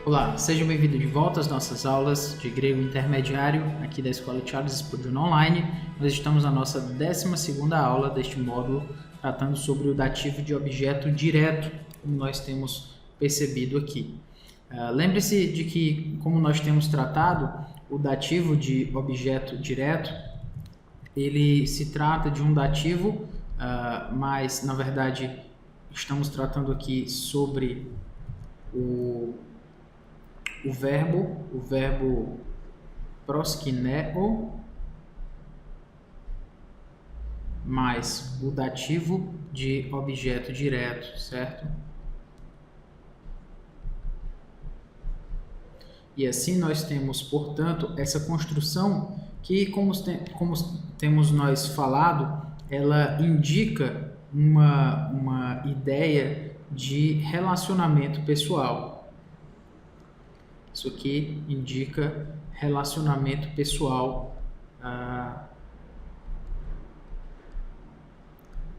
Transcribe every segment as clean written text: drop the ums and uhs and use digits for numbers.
Olá, seja bem-vindo de volta às nossas aulas de grego intermediário aqui da Escola Charles Spurgeon Online. Nós estamos na nossa 12ª aula deste módulo, tratando sobre o dativo de objeto direto, como nós temos percebido aqui. Lembre-se de que, como nós temos tratado, o dativo de objeto direto, ele se trata de um dativo, mas, na verdade, estamos tratando aqui sobre o verbo proskineo mais o dativo de objeto direto, certo? E assim nós temos, portanto, essa construção que, como temos nós falado, ela indica uma ideia de relacionamento pessoal. Isso aqui indica relacionamento pessoal,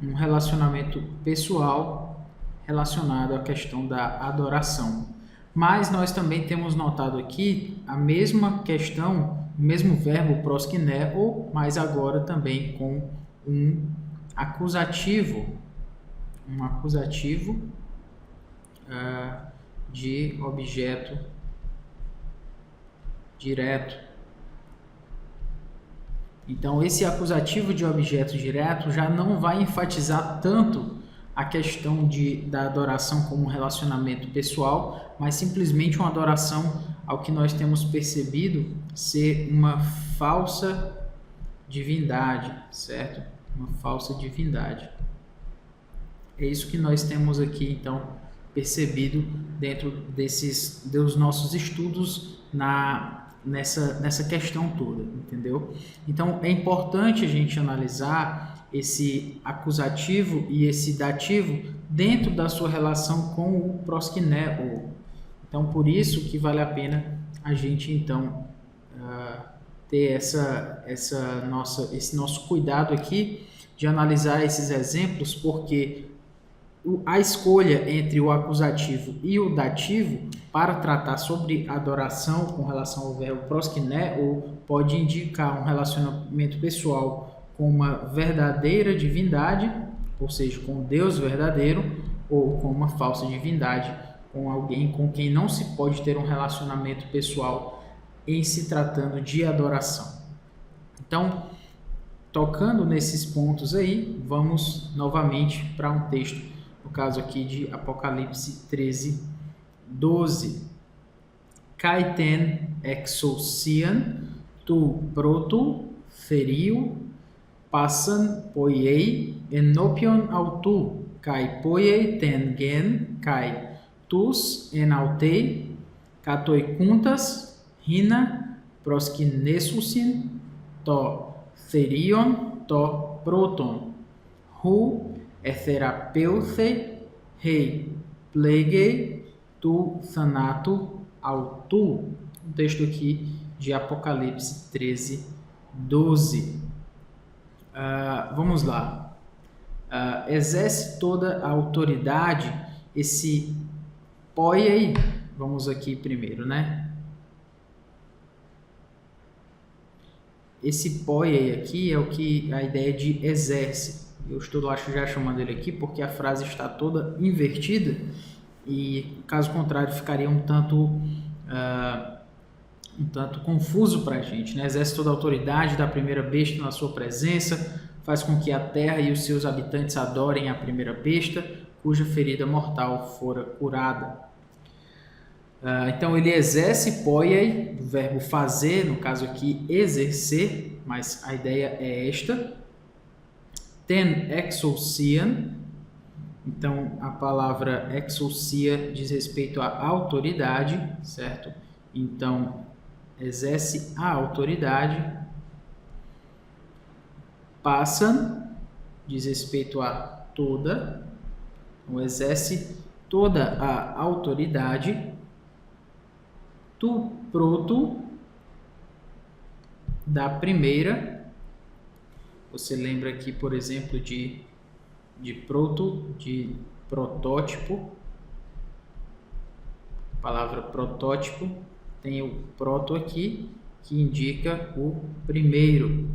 um relacionamento pessoal relacionado à questão da adoração. Mas nós também temos notado aqui a mesma questão, o mesmo verbo proskineo, mas agora também com um acusativo de objeto direto. Então, esse acusativo de objeto direto já não vai enfatizar tanto a questão da adoração como um relacionamento pessoal, mas simplesmente uma adoração ao que nós temos percebido ser uma falsa divindade, certo? Uma falsa divindade. É isso que nós temos aqui, então, percebido dentro dos nossos estudos nessa questão toda, entendeu? Então, é importante a gente analisar esse acusativo e esse dativo dentro da sua relação com o proskineo. Então, por isso que vale a pena a gente, então, ter esse nosso cuidado aqui de analisar esses exemplos, porque a escolha entre o acusativo e o dativo para tratar sobre adoração com relação ao verbo proskineo pode indicar um relacionamento pessoal com uma verdadeira divindade, ou seja, com Deus verdadeiro, ou com uma falsa divindade, com alguém com quem não se pode ter um relacionamento pessoal em se tratando de adoração. Então, tocando nesses pontos aí, vamos novamente para um texto, no caso aqui de Apocalipse 13, 12. Kai ten exousian tu proto ferio passan poiei enopion autu kai poiei ten gen kai tus enautei katoi kuntas hina proskinesusin to therion to proton hu etherapeuthe rei plegei tu thanato autu. Um texto aqui de Apocalipse 13, 12. Vamos lá. Exerce toda a autoridade esse poiei. Vamos aqui primeiro, né? Esse poiei aqui é a ideia de exerce. Eu estou, acho, já chamando ele aqui porque a frase está toda invertida e, caso contrário, ficaria um tanto confuso para a gente, né? Exerce toda a autoridade da primeira besta na sua presença, faz com que a terra e os seus habitantes adorem a primeira besta, cuja ferida mortal fora curada. Então, ele exerce poiei, do verbo fazer, no caso aqui, exercer, mas a ideia é esta. Ten exousian, então a palavra exousia diz respeito à autoridade, certo? Então, exerce a autoridade. Passan diz respeito a toda, então exerce toda a autoridade. Tu proto, da primeira. Você lembra aqui, por exemplo, de proto, de protótipo. palavra protótipo tem o proto aqui, que indica o primeiro.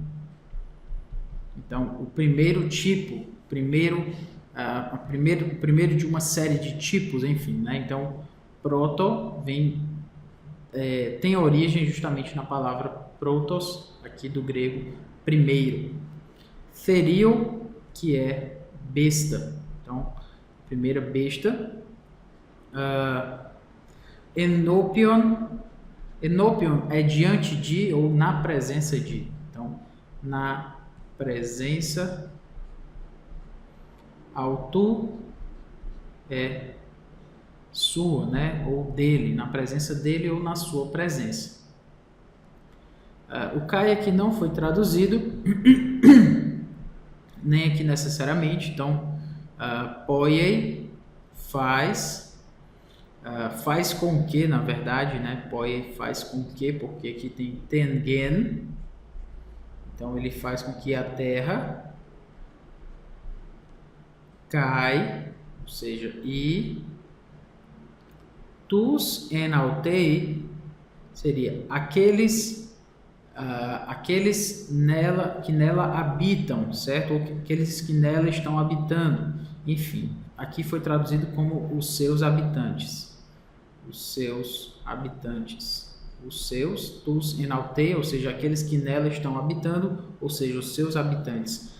Então, o primeiro tipo, primeiro de uma série de tipos, enfim, né? Então, proto tem origem justamente na palavra protos, aqui do grego primeiro. Therio, que é besta. Então, primeira besta. Enopion. Enopion é diante de ou na presença de. Então, na presença, autu é sua, né? Ou dele, na presença dele ou na sua presença. O Kai aqui não foi traduzido, nem aqui necessariamente. Então, poiei, faz com que, na verdade, né? Poiei faz com que, porque aqui tem tengen. Então, ele faz com que a terra cai, ou seja, e tus enautei seria aqueles que nela habitam, certo? Ou aqueles que nela estão habitando. Enfim, aqui foi traduzido como os seus habitantes. Os seus habitantes. Os seus, tus enautei, ou seja, aqueles que nela estão habitando, ou seja, os seus habitantes.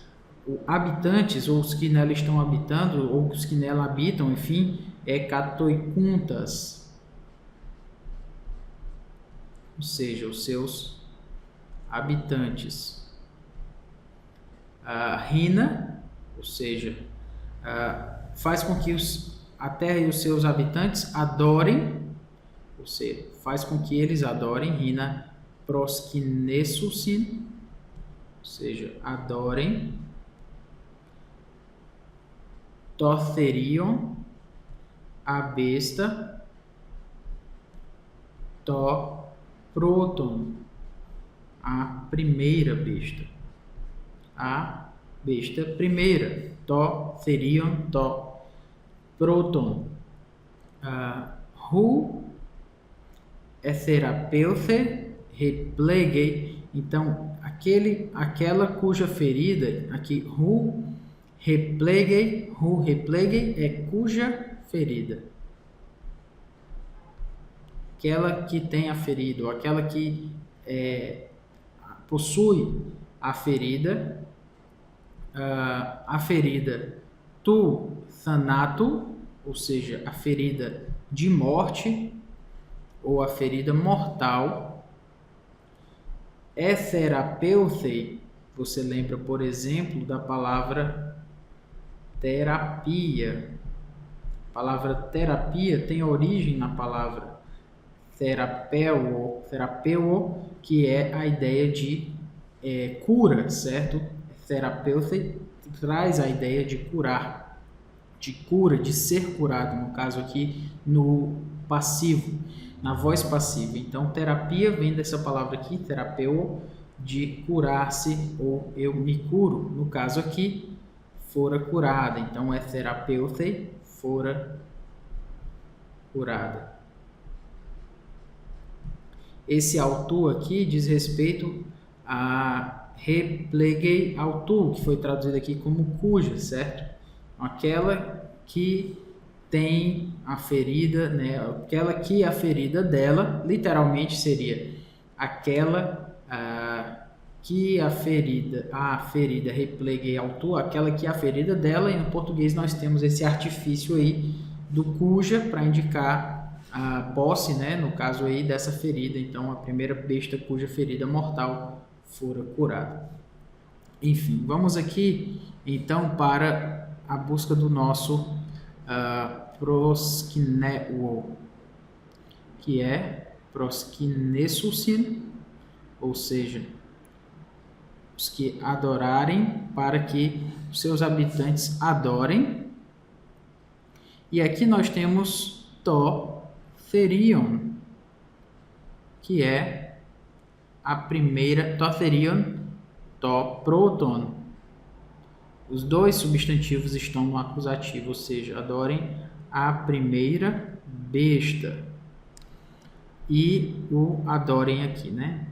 Habitantes, ou os que nela estão habitando, ou os que nela habitam, enfim, é katoikuntas. Ou seja, os seus habitantes. Rina, ou seja, faz com que a terra e os seus habitantes adorem, ou seja, faz com que eles adorem. Rina proskinesusin, ou seja, adorem. Totherion, a besta. Proton, a primeira besta. A besta primeira. Therion, proton. Hu etherapeuthe replegei. Então, aquela cuja ferida, aqui, hu replegei é cuja ferida. Aquela que tem a ferida, ou aquela que possui a ferida. A ferida tu thanato, ou seja, a ferida de morte, ou a ferida mortal. Etherapeutei, você lembra, por exemplo, da palavra terapia. A palavra terapia tem origem na palavra terapeuo, que é a ideia de cura, certo? Terapeuta traz a ideia de curar, de cura, de ser curado, no caso aqui no passivo, na voz passiva. Então, terapia vem dessa palavra aqui, terapeuo, de curar-se ou eu me curo. No caso aqui, fora curada. Então, é terapeuta, fora curada. Esse autu aqui diz respeito a replegei autu, que foi traduzido aqui como cuja, certo? Aquela que tem a ferida, né? Aquela que a ferida dela, literalmente seria aquela que a ferida replegei autu, aquela que a ferida dela, e no português nós temos esse artifício aí do cuja para indicar a posse, né, no caso aí dessa ferida. Então, a primeira besta cuja ferida mortal fora curada. Enfim, vamos aqui então para a busca do nosso proskneo, que é proskinesusin, ou seja, os que adorarem, para que os seus habitantes adorem. E aqui nós temos Therion, que é a primeira, Therion, proton. Os dois substantivos estão no acusativo, ou seja, adorem a primeira besta. e o adorem aqui, né?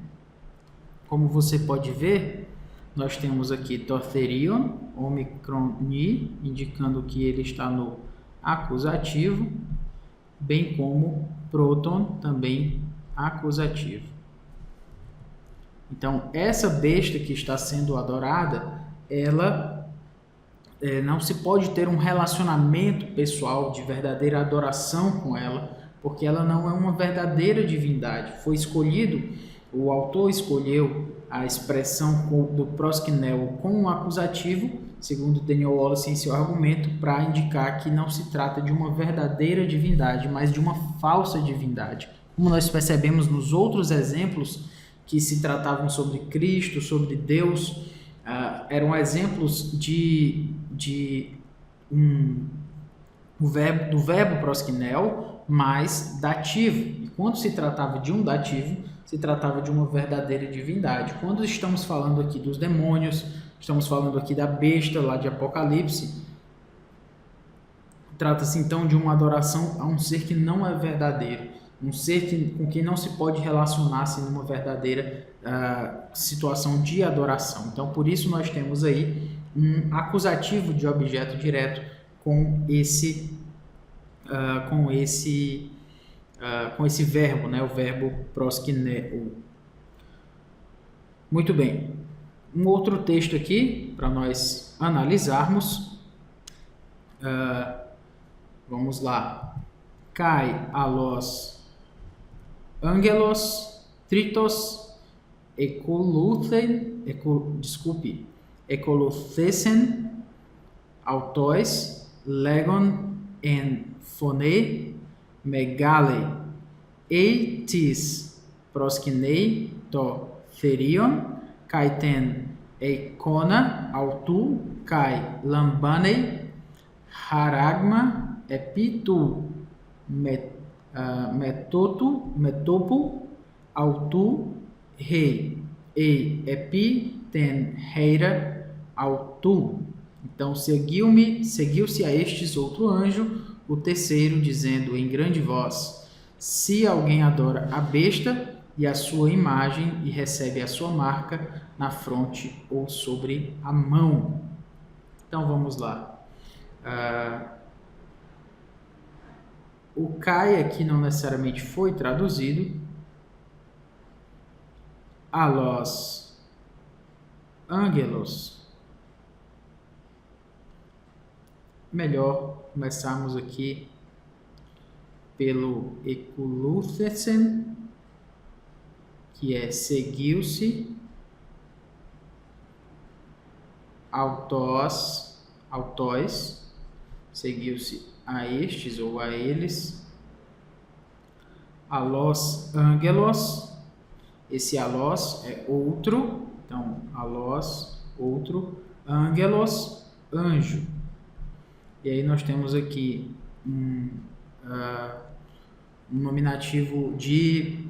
Como você pode ver, nós temos aqui totherion, omicron ni, indicando que ele está no acusativo, bem como proton, também acusativo. Então, essa besta que está sendo adorada, ela não se pode ter um relacionamento pessoal de verdadeira adoração com ela, porque ela não é uma verdadeira divindade. Foi escolhido, o autor escolheu a expressão do proskineo com um acusativo, segundo Daniel Wallace em seu argumento, para indicar que não se trata de uma verdadeira divindade, mas de uma falsa divindade. Como nós percebemos nos outros exemplos que se tratavam sobre Cristo, sobre Deus, eram exemplos do verbo proskineo, mais dativo. E quando se tratava de um dativo, se tratava de uma verdadeira divindade. Quando estamos falando aqui dos demônios, estamos falando aqui da besta lá de Apocalipse, trata-se então de uma adoração a um ser que não é verdadeiro, um ser com quem não se pode relacionar-se numa verdadeira situação de adoração. Então, por isso nós temos aí um acusativo de objeto direto com esse verbo, né? O verbo proskineo. Muito bem. Um outro texto aqui para nós analisarmos. Vamos lá. Kai alos angelos tritos ekoluthesen autois legon en phone megale eitis proskinei to therion kai ten eikona autu kai lambanei haragma epitu metopo autu rei e epi ten reira autu. Então seguiu-se a estes outro anjo, o terceiro, dizendo em grande voz: se alguém adora a besta e a sua imagem e recebe a sua marca na fronte ou sobre a mão. Então vamos lá. O Kai aqui não necessariamente foi traduzido. Alos angelos. Melhor começarmos aqui pelo ekuluthesen, que é seguiu-se, autos, seguiu-se a estes ou a eles. Alos angelos, esse alos é outro, então alos, outro, angelos, anjo. E aí nós temos aqui um nominativo de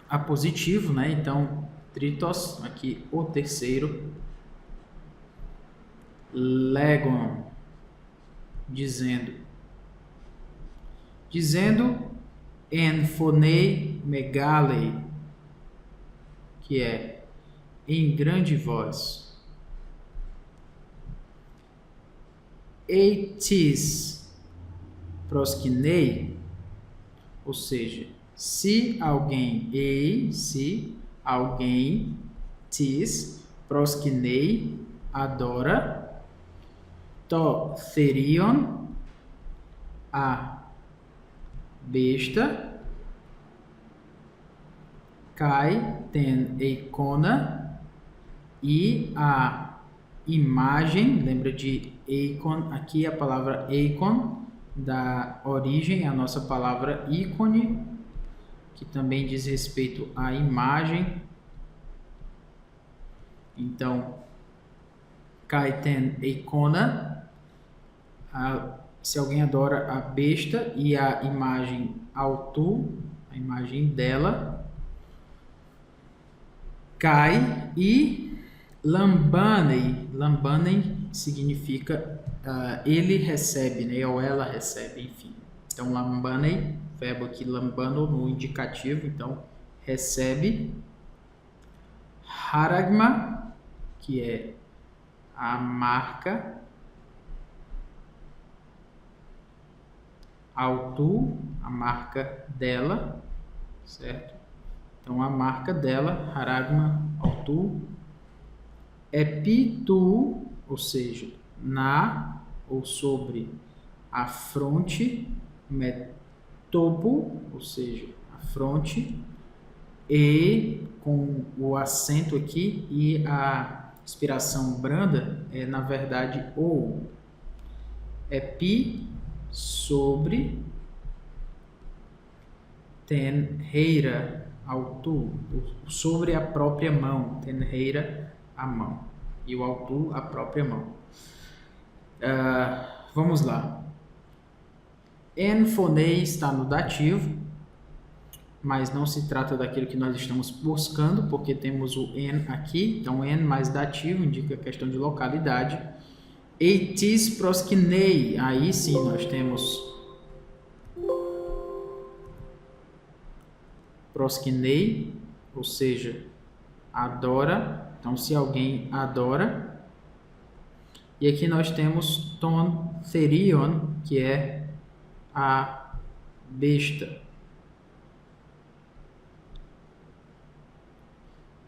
apositivo, né? Então, tritos, aqui o terceiro, legon, dizendo, en phonei megale, que é em grande voz. Eitis proskinei, ou seja, se alguém tis proskinei adora, to therion a besta, kai ten eikona e a imagem, lembra de eikon, aqui a palavra eikon dá origem à nossa palavra ícone, que também diz respeito à imagem. Então, kai ten eikona, se alguém adora a besta e a imagem autu, a imagem dela, kai e lambanei, significa ele recebe, né, ou ela recebe, enfim. Então, lambanei verbo aqui lambano no indicativo, então recebe. Haragma, que é a marca. Autu, a marca dela, certo? Então, a marca dela, Haragma, Autu. Epitu, ou seja, na ou sobre a fronte. Metopo, ou seja, a fronte. E, com o acento aqui e a inspiração branda, é na verdade ou. Epi, sobre, tenreira, autu, sobre a própria mão, tenreira, a mão, e o autu, a própria mão. Vamos lá. Enfonei está no dativo, mas não se trata daquilo que nós estamos buscando, porque temos o en aqui, então en mais dativo indica a questão de localidade. Eitis proskinei, aí sim nós temos proskinei, ou seja, adora. Então, se alguém adora. E aqui nós temos ton therion, que é a besta.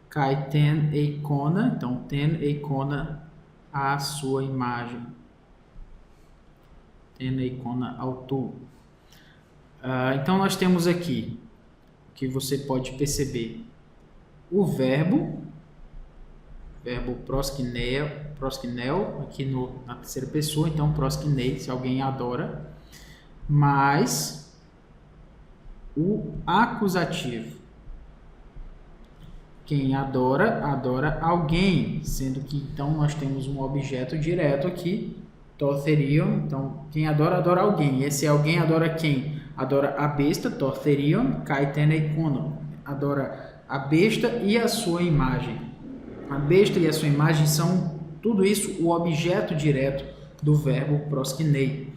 Kai ten eikona, então ten eikona, a sua imagem. Ten eikona autu. Então nós temos aqui, que você pode perceber, o verbo proskinel, aqui na terceira pessoa, então proskinei, se alguém adora, mais o acusativo. Quem adora, adora alguém, sendo que então nós temos um objeto direto aqui, tortherion, então quem adora, adora alguém. Esse alguém adora quem? Adora a besta, tortherion, kaiten eikono, adora a besta e a sua imagem. A besta e a sua imagem são, tudo isso, o objeto direto do verbo proskinei.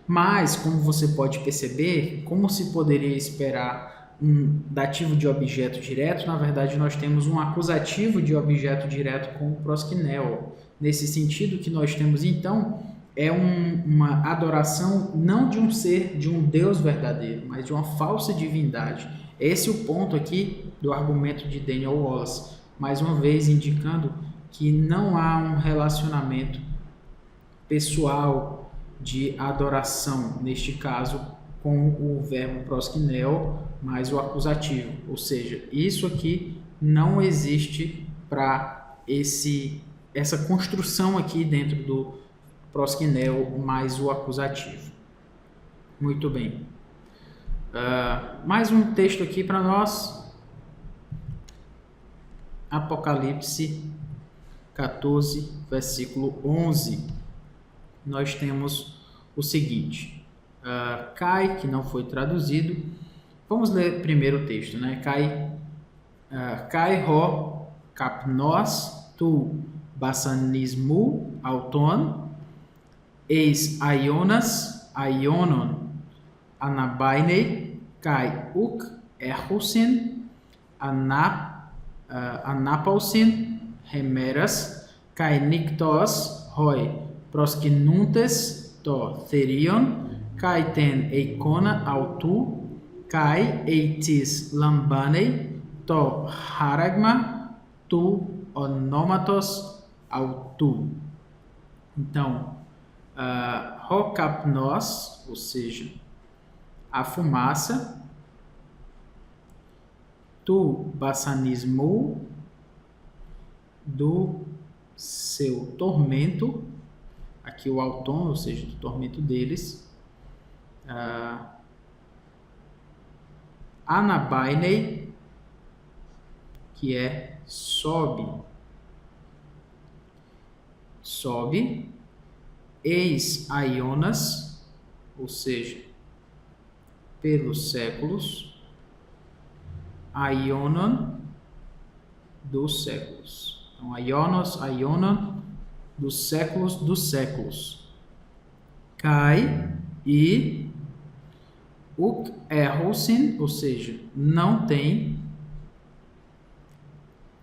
Mas, como você pode perceber, como se poderia esperar um dativo de objeto direto, na verdade nós temos um acusativo de objeto direto com o proskinel. Nesse sentido que nós temos então é uma adoração não de um ser, de um Deus verdadeiro, mas de uma falsa divindade. Esse é o ponto aqui do argumento de Daniel Wallace, mais uma vez indicando que não há um relacionamento pessoal de adoração, neste caso com o verbo proskinel mais o acusativo, ou seja, isso aqui não existe para essa construção aqui dentro do proskinel mais o acusativo. Muito bem. Mais um texto aqui para nós. Apocalipse 14, versículo 11. Nós temos o seguinte. Kai, que não foi traduzido. Vamos ler primeiro o texto, né? Kai ho kapnos tu basanismu auton eis aionon anabainei kai uk erhusin anapausin hemeras kai niktos hoi proskinuntes to therion kai ten eikona autu kai eitis lambanei to haragma tu onomatos autu. Então, hokapnos, ou seja, a fumaça, tu basanismo, do seu tormento, aqui o auton, ou seja, do tormento deles, anabainei, que é sobe, eis aionas, ou seja, pelos séculos, aionon, dos séculos. Então, aionon, dos séculos, Kai e uk erholsin, ou seja, não tem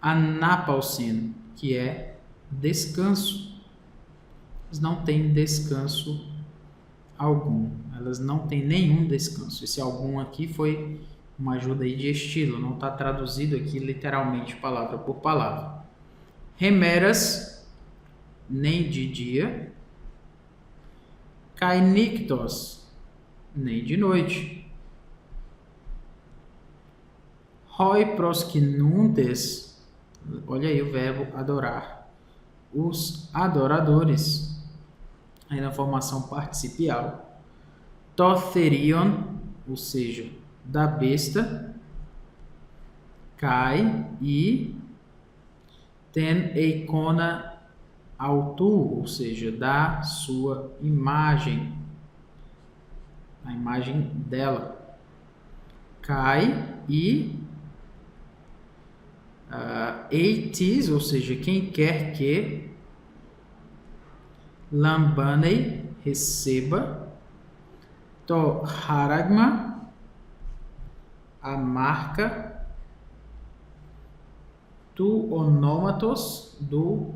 anapausin, que é descanso. Elas não têm descanso algum. Elas não têm nenhum descanso. Esse algum aqui foi uma ajuda aí de estilo, não está traduzido aqui literalmente palavra por palavra. Remeras, nem de dia. Kai nictos, nem de noite. Hoi proskinuntes, olha aí o verbo adorar. Os adoradores, aí na formação participial. Totherion, ou seja, da besta. Kai e ten eikona autu, ou seja, da sua imagem, a imagem dela. Kai e eitis, ou seja, quem quer que. Lambanei, receba. To haragma, a marca. Tu onômatos, do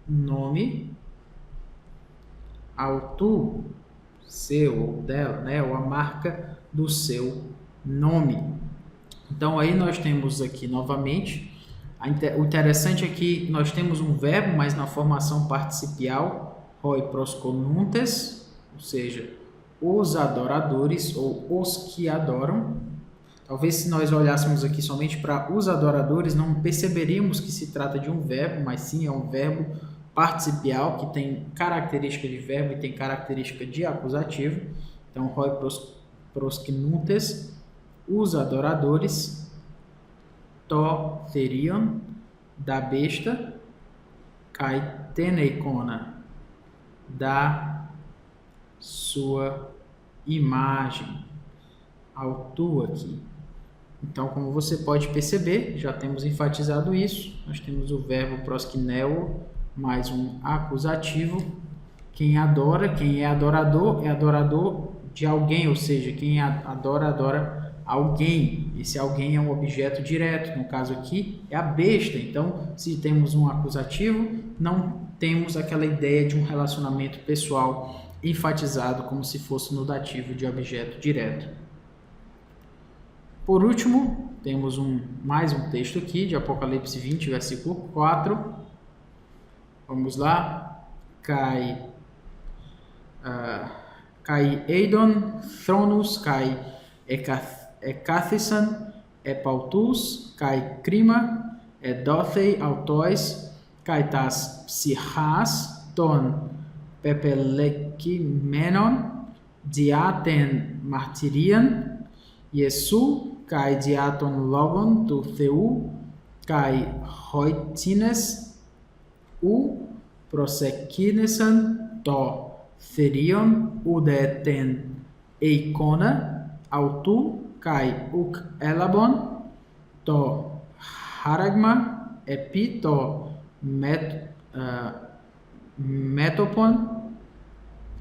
nome. Autu, seu ou dela, né? Ou a marca do seu nome. Então aí nós temos aqui novamente, o interessante é que nós temos um verbo, mas na formação participial, hoi prosconuntes, ou seja, os adoradores ou os que adoram. Talvez se nós olhássemos aqui somente para os adoradores, não perceberíamos que se trata de um verbo, mas sim é um verbo participial que tem característica de verbo e tem característica de acusativo. Então, hoi proskinuntes, os adoradores. To therion, da besta. Kai teneikona, da sua imagem. Autu aqui. Então, como você pode perceber, já temos enfatizado isso. Nós temos o verbo proskineo mais um acusativo. Quem adora, quem é adorador de alguém, ou seja, quem adora, adora alguém. Esse alguém é um objeto direto, no caso aqui é a besta. Então, se temos um acusativo, não temos aquela ideia de um relacionamento pessoal enfatizado como se fosse no dativo de objeto direto. Por último, temos mais um texto aqui de Apocalipse 20, versículo 4. Vamos lá. Kai eidon thronus, kai ekathisan, epautus, kai krima, edothei autois, kai tas psichas, ton pepelekimenon, diaten martirian, Iesu, kai diaton logon tu theu, kai hoitines u prosekinesan to therion udeten eikona autu kai uk elabon to haragma epi to metopon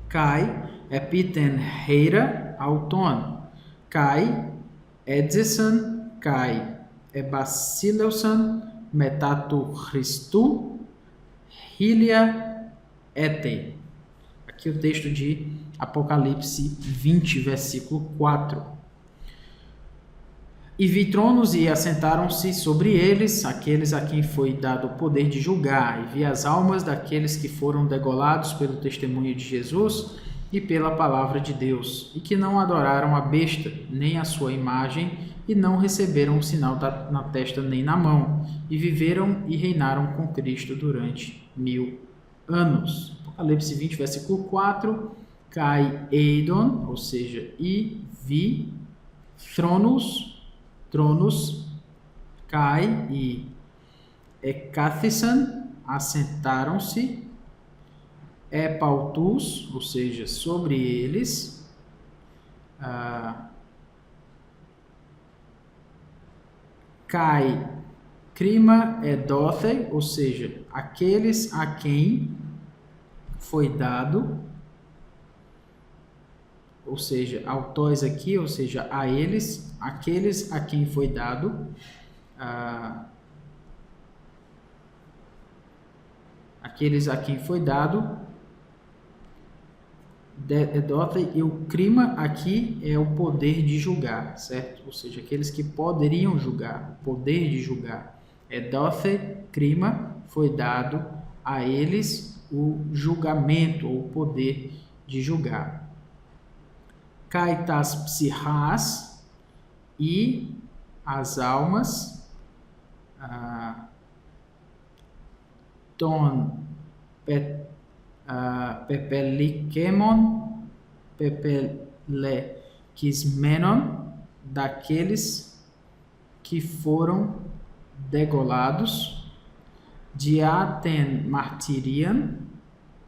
kai epiten heira auton kai edzesan kai ebasileusan metatu Christu hilia ete. Aqui o texto de Apocalipse 20, versículo 4. E vi tronos e assentaram-se sobre eles aqueles a quem foi dado o poder de julgar, e vi as almas daqueles que foram degolados pelo testemunho de Jesus e pela palavra de Deus, e que não adoraram a besta, nem a sua imagem, e não receberam o sinal na testa nem na mão, e viveram e reinaram com Cristo durante 1000 anos. Apocalipse 20, versículo 4. Kai eidon, ou seja, e vi, tronos, kai e ekathisan, assentaram-se, epautus, ou seja, sobre eles, kai krima edothei, ou seja, aqueles a quem foi dado ou seja, autós aqui, ou seja, a eles, aqueles a quem foi dado, aqueles a quem foi dado, e o crima aqui é o poder de julgar, certo? Ou seja, aqueles que poderiam julgar, o poder de julgar. Dote, crima, foi dado a eles o julgamento, ou o poder de julgar. Kaitas psichas, e as almas, ton pepelikemon, pepelekismenon, daqueles que foram degolados, diaten martirian,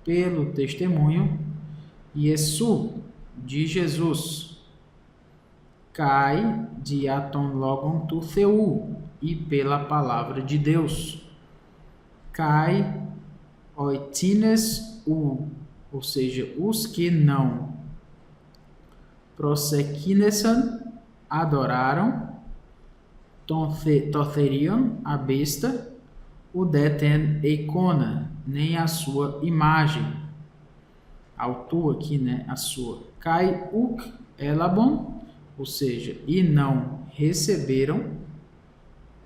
pelo testemunho, Iesu, de Jesus, Kai, diaton logon tu theu, e pela palavra de Deus, Kai, oitines ou seja, os que não prosequinesan, adoraram, totherion, a besta, o deten eikona, nem a sua imagem, autua aqui, né, a sua, kai uk elabon, ou seja, e não receberam,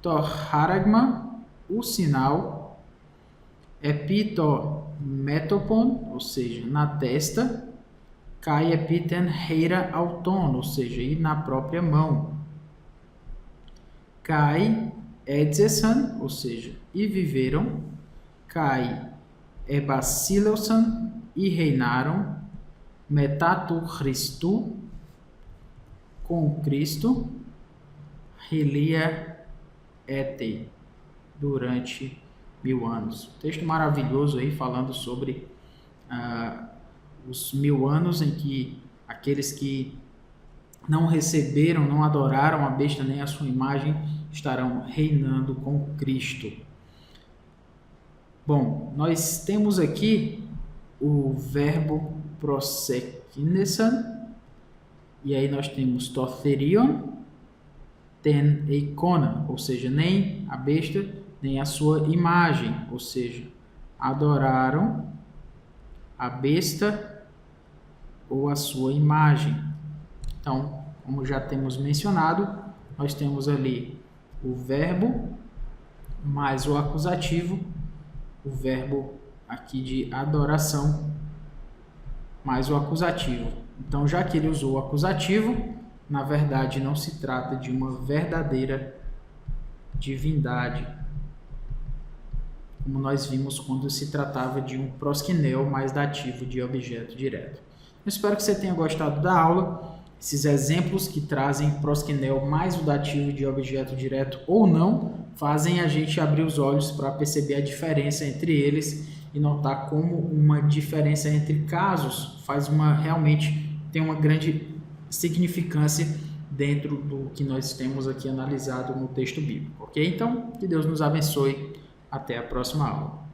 torharagma, o sinal, epito metopon, ou seja, na testa, kai epiten heira auton, ou seja, e na própria mão, kai edzesan, ou seja, e viveram, kai ebasileosan, e reinaram, metatu Christu, com Cristo, Helia ete, durante 1000 anos. Texto maravilhoso aí falando sobre os 1000 anos em que aqueles que não receberam, não adoraram a besta nem a sua imagem, estarão reinando com Cristo. Bom, nós temos aqui o verbo prosekinesan, e aí nós temos totherion, ten eikona, ou seja, nem a besta, nem a sua imagem, ou seja, adoraram a besta ou a sua imagem. Então, como já temos mencionado, nós temos ali o verbo mais o acusativo, o verbo aqui de adoração mais o acusativo. Então, já que ele usou o acusativo, na verdade não se trata de uma verdadeira divindade, como nós vimos quando se tratava de um proskineo mais dativo de objeto direto. Eu espero que você tenha gostado da aula. Esses exemplos que trazem proskineo mais o dativo de objeto direto ou não, fazem a gente abrir os olhos para perceber a diferença entre eles e notar como uma diferença entre casos realmente tem uma grande significância dentro do que nós temos aqui analisado no texto bíblico, ok? Então, que Deus nos abençoe. Até a próxima aula.